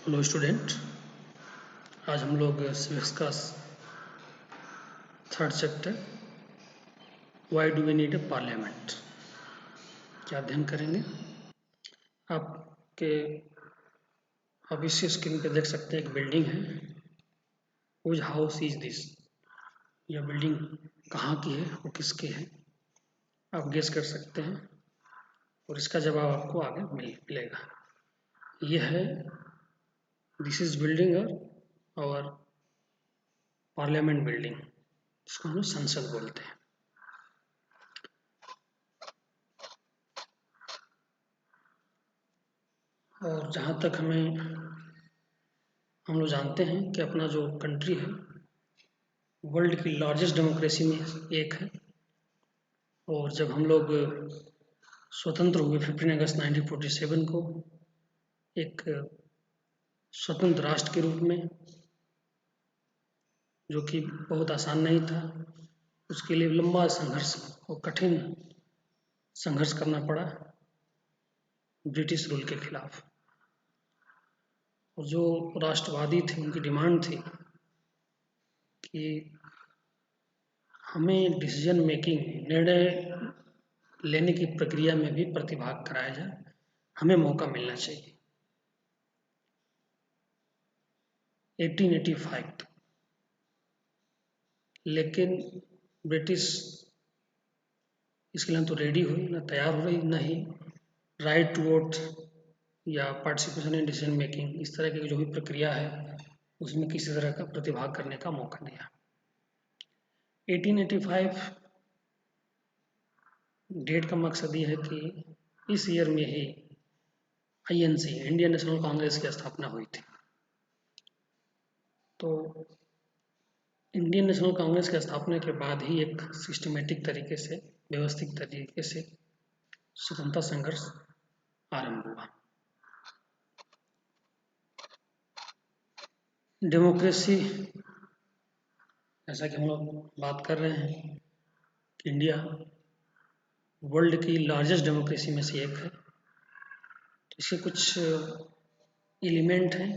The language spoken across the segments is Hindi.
Hello student. आज हम लोग सिविक्स का third chapter why do we need a parliament क्या अध्ययन करेंगे। आपके आप इसी स्क्रीन पे देख सकते हैं एक बिल्डिंग है। Whose house is this? यह बिल्डिंग कहाँ की है, वो किसकी है, आप गेस कर सकते हैं और इसका जवाब आपको आगे मिलेगा। यह है दिस इज बिल्डिंग और पार्लियामेंट बिल्डिंग, जिसको हम संसद बोलते हैं। और जहाँ तक हम लोग जानते हैं कि अपना जो कंट्री है वर्ल्ड की लार्जेस्ट डेमोक्रेसी में एक है। और जब हम लोग स्वतंत्र हुए 15 अगस्त 1947 को एक स्वतंत्र राष्ट्र के रूप में, जो कि बहुत आसान नहीं था, उसके लिए लंबा संघर्ष और कठिन संघर्ष करना पड़ा ब्रिटिश रूल के खिलाफ। और जो राष्ट्रवादी थे उनकी डिमांड थी कि हमें डिसीजन मेकिंग, निर्णय लेने की प्रक्रिया में भी प्रतिभाग कराया जाए, हमें मौका मिलना चाहिए। 1885 लेकिन ब्रिटिश इसके लिए तो रेडी हुई ना, तैयार हो रही, ना ही राइट टू वोट या पार्टिसिपेशन इन डिसीजन मेकिंग, इस तरह की जो भी प्रक्रिया है उसमें किसी तरह का प्रतिभाग करने का मौका दिया। 1885 डेट का मकसद ये है कि इस ईयर में ही INC, इंडियन नेशनल कांग्रेस की स्थापना हुई थी। तो इंडियन नेशनल कांग्रेस की स्थापना के बाद ही एक सिस्टमेटिक तरीके से, व्यवस्थित तरीके से स्वतंत्रता संघर्ष आरंभ हुआ। डेमोक्रेसी, जैसा कि हम लोग बात कर रहे हैं कि इंडिया वर्ल्ड की लार्जेस्ट डेमोक्रेसी में से एक है, तो इसके कुछ एलिमेंट हैं,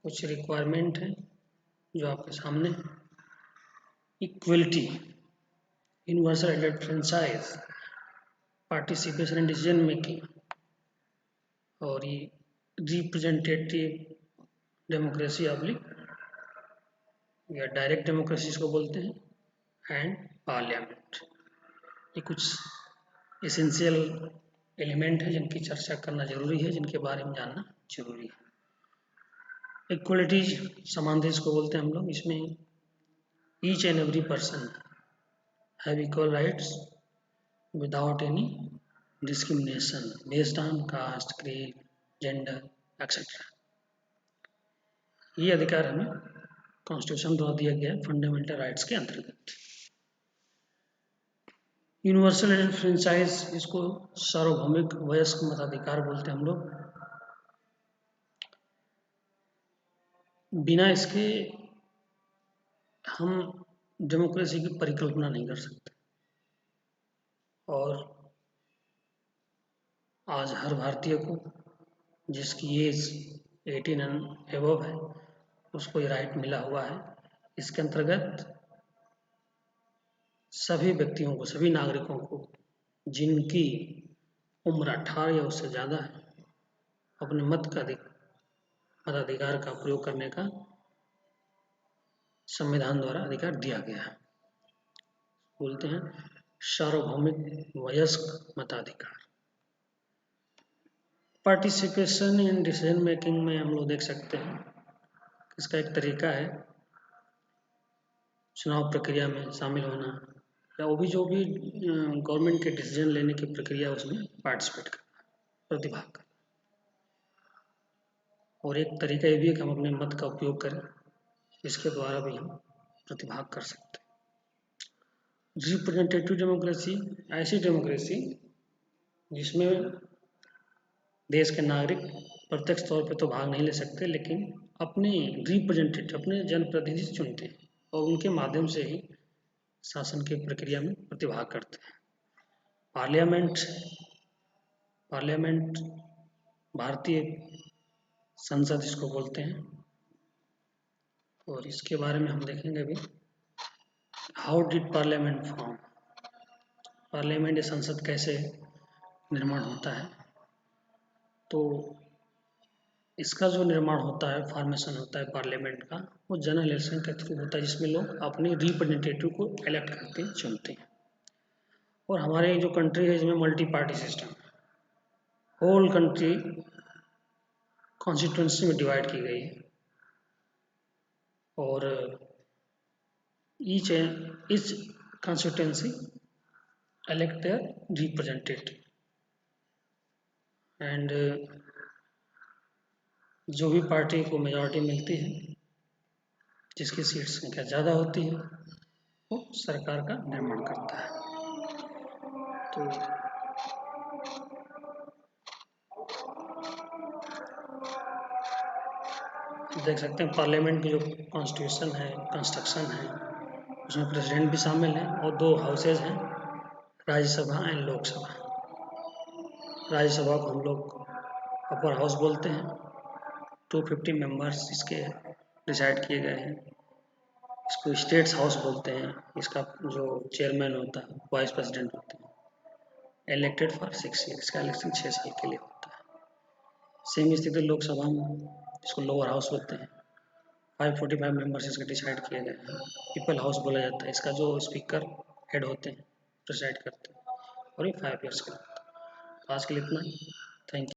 कुछ रिक्वायरमेंट हैं जो आपके सामने है। इक्वलिटी, यूनिवर्सल एडेड franchise, participation in decision making, और ये रिप्रेजेंटेटिव डेमोक्रेसी या डायरेक्ट डेमोक्रेसी इसको बोलते हैं, एंड पार्लियामेंट। ये कुछ एसेंशियल एलिमेंट है जिनकी चर्चा करना जरूरी है, जिनके बारे में जानना जरूरी है। इक्वलिटी, समानता इसको बोलते हैं हम लोग। इसमें each and every person have equal rights without any discrimination based on caste, creed, gender etcetera. ये अधिकार हमें कॉन्स्टिट्यूशन द्वारा दिया गया है फंडामेंटल राइट्स के अंतर्गत। यूनिवर्सल एडेड फ्रेंचाइज, इसको सार्वभौमिक वयस्क मताधिकार बोलते हैं हम लोग। बिना इसके हम डेमोक्रेसी की परिकल्पना नहीं कर सकते। और आज हर भारतीय को, जिसकी एज 18 एंड एबव है, उसको ये राइट मिला हुआ है। इसके अंतर्गत सभी व्यक्तियों को, सभी नागरिकों को जिनकी उम्र 18 या उससे ज़्यादा है, अपने मताधिकार का प्रयोग करने का संविधान द्वारा अधिकार दिया गया है। बोलते हैं सार्वभौमिक वयस्क मताधिकार। पार्टिसिपेशन इन डिसीजन मेकिंग में हम लोग देख सकते हैं, इसका एक तरीका है चुनाव प्रक्रिया में शामिल होना, या वो भी जो भी गवर्नमेंट के डिसीजन लेने की प्रक्रिया, उसमें पार्टिसिपेट करना, प्रतिभाग करना। और एक तरीका ये भी है कि हम अपने मत का उपयोग करें, इसके द्वारा भी हम प्रतिभाग कर सकते हैं। रिप्रेजेंटेटिव डेमोक्रेसी, ऐसी डेमोक्रेसी जिसमें देश के नागरिक प्रत्यक्ष तौर पर तो भाग नहीं ले सकते, लेकिन अपने रिप्रेजेंटेटिव, अपने जनप्रतिनिधि चुनते हैं और उनके माध्यम से ही शासन की प्रक्रिया में प्रतिभाग करते हैं। पार्लियामेंट भारतीय संसद इसको बोलते हैं। और इसके बारे में हम देखेंगे अभी। How did parliament form, parliament या संसद कैसे निर्माण होता है। तो इसका जो निर्माण होता है, फॉर्मेशन होता है पार्लियामेंट का, वो जनरल इलेक्शन के थ्रू होता है, जिसमें लोग अपने रिप्रेजेंटेटिव को इलेक्ट करते हैं, चुनते हैं। और हमारे जो कंट्री है इसमें multi party system, whole country constituency में डिवाइड की गई है। और each constituency elect their representative, and जो भी पार्टी को मेजॉरिटी मिलती है, जिसकी सीट संख्या ज़्यादा होती है, वो सरकार का निर्माण करता है। तो देख सकते हैं पार्लियामेंट की जो कॉन्स्टिट्यूशन है, कंस्ट्रक्शन है, उसमें प्रेसिडेंट भी शामिल है और 2 हाउसेज हैं, राज्यसभा एंड लोकसभा। राज्यसभा को हम लोग अपर हाउस बोलते हैं। 250 मेंबर्स इसके डिसाइड किए गए हैं। इसको स्टेट्स हाउस बोलते हैं। इसका जो चेयरमैन होता है, वाइस प्रेसिडेंट होते हैं, इलेक्टेड फॉर 6 ईयर्स। इसका इलेक्शन 6 साल के लिए होता है। सेम स्थिति लोकसभा में, इसको लोअर हाउस बोलते हैं। 545 मेंबर्स इसके डिसाइड किए गए हैं। पीपल हाउस बोला जाता है। इसका जो स्पीकर हेड होते हैं, प्रेसाइड करते हैं, और ये 5 ईयर्स के लिए होता है। आज के लिए इतना ही। Thank you.